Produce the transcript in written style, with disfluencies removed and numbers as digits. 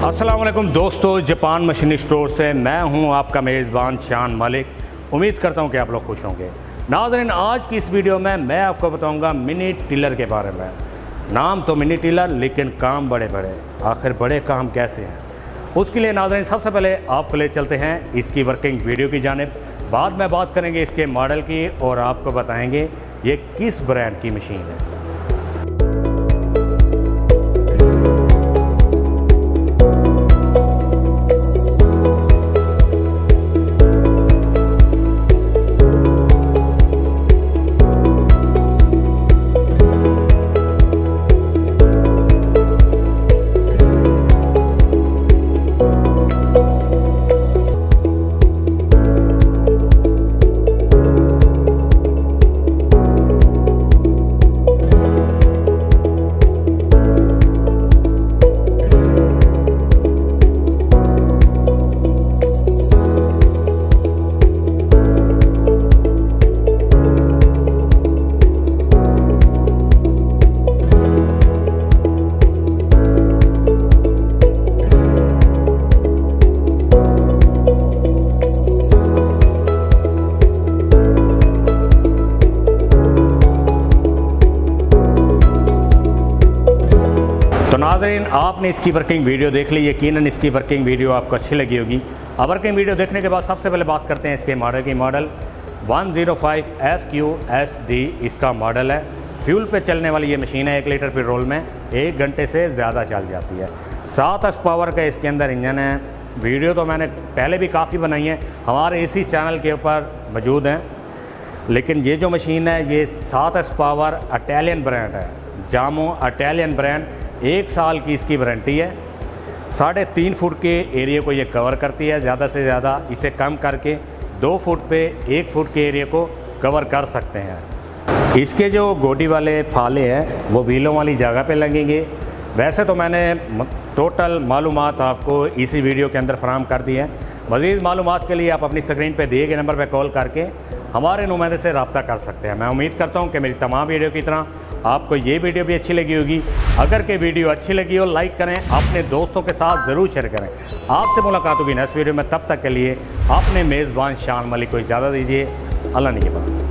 अस्सलाम वालेकुम दोस्तों, जापान मशीन स्टोर से मैं हूं आपका मेज़बान शान मालिक। उम्मीद करता हूं कि आप लोग खुश होंगे। नाज़रीन, आज की इस वीडियो में मैं आपको बताऊंगा मिनी टिलर के बारे में। नाम तो मिनी टिलर, लेकिन काम बड़े बड़े। आखिर बड़े काम कैसे हैं, उसके लिए नाज़रीन सबसे पहले आपको ले चलते हैं इसकी वर्किंग वीडियो की जानिब। बाद में बात करेंगे इसके मॉडल की और आपको बताएँगे ये किस ब्रांड की मशीन है। तो नाज़रीन, आपने इसकी वर्किंग वीडियो देख ली। यकीनन इसकी वर्किंग वीडियो आपको अच्छी लगी होगी। अब वर्किंग वीडियो देखने के बाद सबसे पहले बात करते हैं इसके मॉडल की। मॉडल 105 FQSD इसका मॉडल है। फ्यूल पे चलने वाली ये मशीन है। 1 लीटर पेट्रोल में 1 घंटे से ज़्यादा चल जाती है। 7 HP का इसके अंदर इंजन है। वीडियो तो मैंने पहले भी काफ़ी बनाई है, हमारे इसी चैनल के ऊपर मौजूद हैं। लेकिन ये जो मशीन है ये 7 HP इटालियन ब्रांड है, जामू इटालियन ब्रांड। 1 साल की इसकी वारंटी है। 3.5 फुट के एरिया को ये कवर करती है। ज़्यादा से ज़्यादा इसे कम करके 2 फुट पे 1 फुट के एरिया को कवर कर सकते हैं। इसके जो गोडी वाले फाले हैं वो व्हीलों वाली जगह पे लगेंगे। वैसे तो मैंने टोटल मालूमात आपको इसी वीडियो के अंदर फराहम कर दी है। मज़ीद मालूमात के लिए आप अपनी स्क्रीन पे दिए गए नंबर पर कॉल करके हमारे नुमाइंदे से रब्ता कर सकते हैं। मैं उम्मीद करता हूं कि मेरी तमाम वीडियो की तरह आपको ये वीडियो भी अच्छी लगी होगी। अगर के वीडियो अच्छी लगी हो लाइक करें, अपने दोस्तों के साथ ज़रूर शेयर करें। आपसे मुलाकात होगी नेक्स्ट वीडियो में। तब तक के लिए अपने मेज़बान शान मालिक को इजाज़त दीजिए। अल्लाह निगहबान।